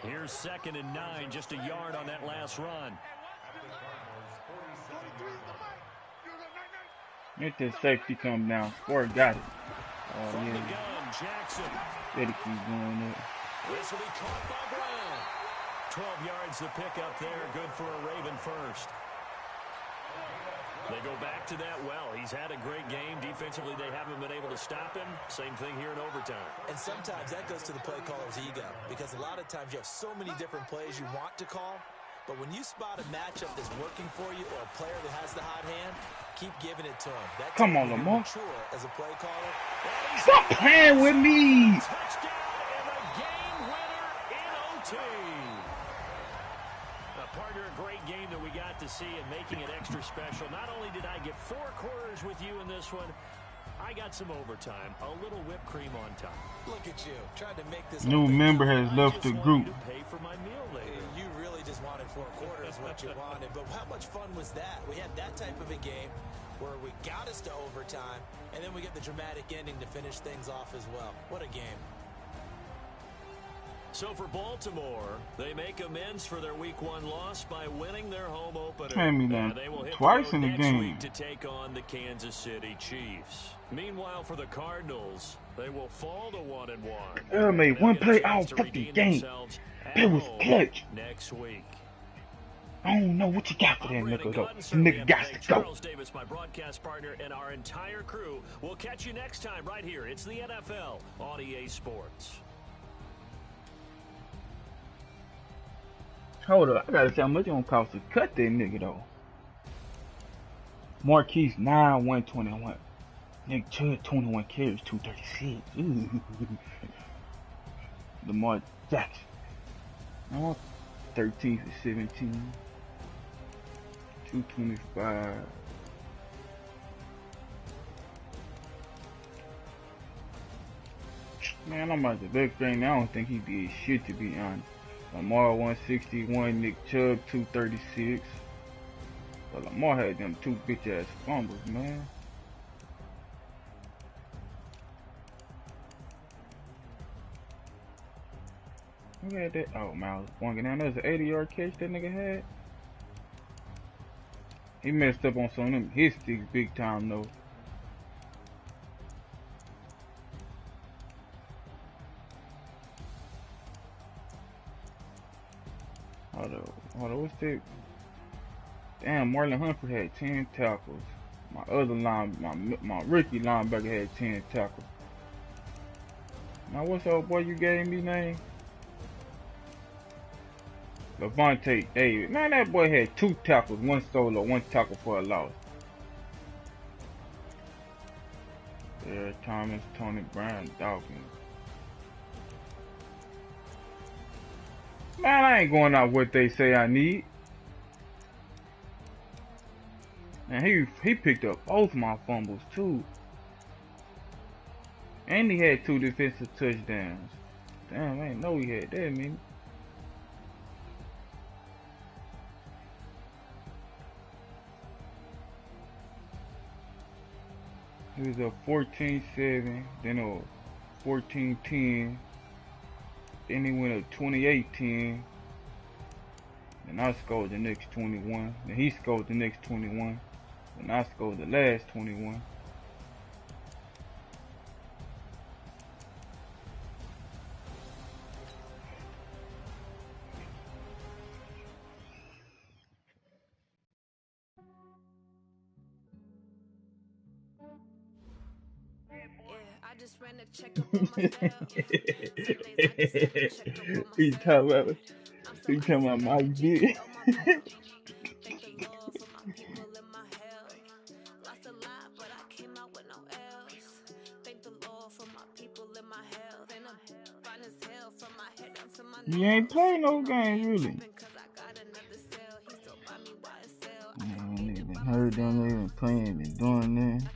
Here's 2nd and 9, just a yard on that last run.
Let this safety come down. Ford got it. Oh,
From
yeah.
the gun, Jackson.
Better keep going there.
This will be caught by Brown. 12 yards to pick up there. Good for a Raven first. They go back to that well. He's had a great game. Defensively, they haven't been able to stop him. Same thing here in overtime.
And sometimes that goes to the play caller's ego, because a lot of times you have so many different plays you want to call, but when you spot a matchup that's working for you or a player that has the hot hand, keep giving it to him. That
come on, Lamar.
Mature as a play caller.
Stop playing with me.
Touchdown and a game winner in OT. Partner, a great game that we got to see and making it extra special. Not only did I get 4 quarters with you in this one, I got some overtime, a little whipped cream on top.
Look at you, trying to make this
new member has left the group.
To pay for my meal later.
You really just wanted 4 quarters, what you wanted. But how much fun was that? We had that type of a game where we got us to overtime, and then we get the dramatic ending to finish things off as well. What a game.
So for Baltimore, they make amends for their Week 1 loss by winning their home opener.
Hand me down
They will hit
twice
the road
in the
next
game
week to take on the Kansas City Chiefs. Meanwhile, for the Cardinals, they will fall to 1-1.
I made one play all fucking game. It was clutch.
Next week.
I don't know what you got for that nigga though. Nigga got to go.
Charles Davis, my broadcast partner, and our entire crew. We'll catch you next time right here. It's the NFL on EA Sports.
Hold up, I gotta see how much it gonna cost to cut that nigga though. Marquise 9, 121. Nick Chubb 21 carries, 236. Ooh. Lamar Jackson. 13 for 17. 225. Man, I'm about to look right now. I don't think he did shit, to be honest. Lamar 161, Nick Chubb 236. But Lamar had them 2 bitch ass fumbles, man. Look at that. Oh, man, I was walking down. There's an 80-yard catch that nigga had. He messed up on some of them his sticks big time, though. Hold on, what's that? Damn, Marlon Humphrey had 10 tackles. My other my rookie linebacker had 10 tackles. Now, what's the old boy you gave me name? Levante David. Man, that boy had 2 tackles, 1 solo, 1 tackle for a loss. There, Thomas, Tony Brown, Dawkins. Man, I ain't going out what they say I need. And he picked up both my fumbles too. And he had 2 defensive touchdowns. Damn, I didn't know he had that many. It was a 14-7, then a 14-10, then he went up 28-10, then I scored the next 21, then he scored the next 21, then I scored the last 21.
I just ran a checkup on myself.
He talking about my bitch.
Thank the Lord for my people and my health. Lost a lot, but I came out with no L's. Thank the Lord for my people and my health. And I'm fine as hell from my head down to my nails.
You ain't playing no games really. Man, they been hurt down there, been playing, been doing that.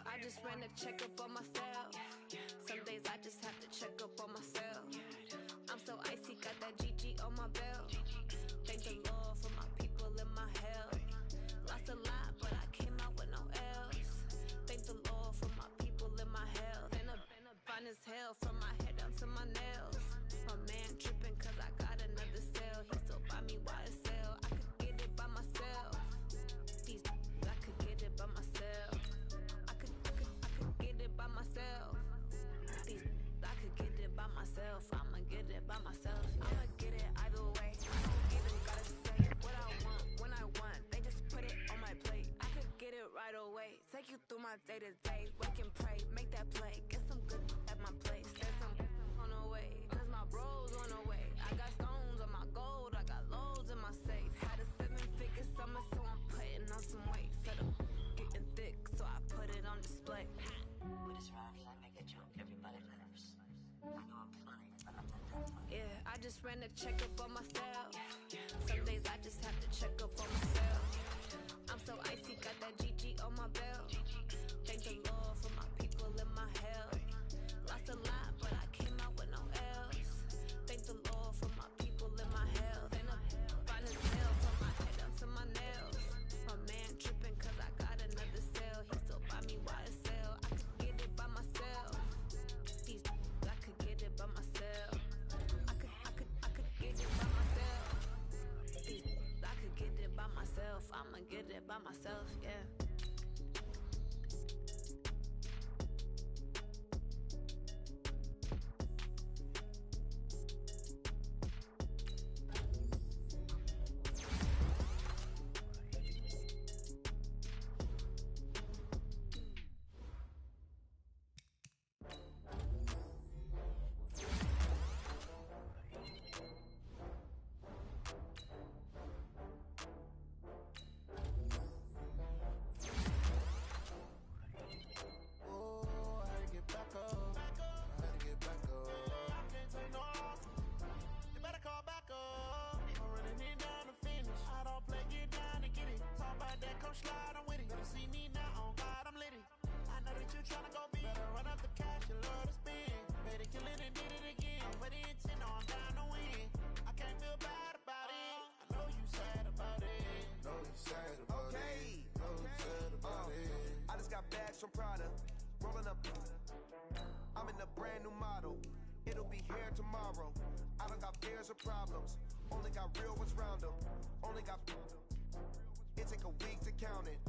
I just ran a checkup on myself. Some days I just have to check up on myself. I'm so icy, got that GG on my belt. Thank the Lord for my people and my health. Lost a lot, but I came out with no L's. Thank the Lord for my people and my health. And I'm fine as hell from my head down to my nails. My man tripping cause I got another cell. He still buy me YSL. I could get it by myself. I could get it by myself. I could get it by myself. I could get it by myself. I'ma get it by myself. Yeah. I'ma get it either way. I don't even gotta say what I want when I want. They just put it on my plate. I could get it right away. Take you through my day to day. Wake and pray, make that play. Get some good at my place. There's some on the way. Cause my bros on the way. I got stones on my gold. I got loads in my safe. Had a 7-figure summer, so I'm putting on some weight. Set up getting thick, so I put it on display.
With this rhyme, I make a joke, everybody laughs. I know I'm funny, but I'm not that funny.
Yeah, I just ran a checkup on myself. Some days I just have to check up on myself. I'm so icy, got that GG on my belt. Thank the Lord for my people and my health. Lost a lot, but I came out with no L's. Thank the Lord for my people and my health. And I'm fine as hell from my head down to my nails. My man tripping cause I got another cell. He still buy me YSL. I could get it by myself. I could get it by myself. I could get it by myself. I could get it by myself. I'ma get it by myself, yeah.
Slide, I'm with it. Better see me now, on God, I'm litty. I know that you tryna go big. Better run up the cash, you love to spend. Better kill it and did it again. With the intent, no, I'm down to win. I can't feel bad about it. I know you sad about it.
Know you sad about it. Know you sad about it.
I just got bags from Prada. Rolling up. I'm in a brand new model. It'll be here tomorrow. I don't got fears or problems. Only got real ones round them. Only got. It take a week to count it.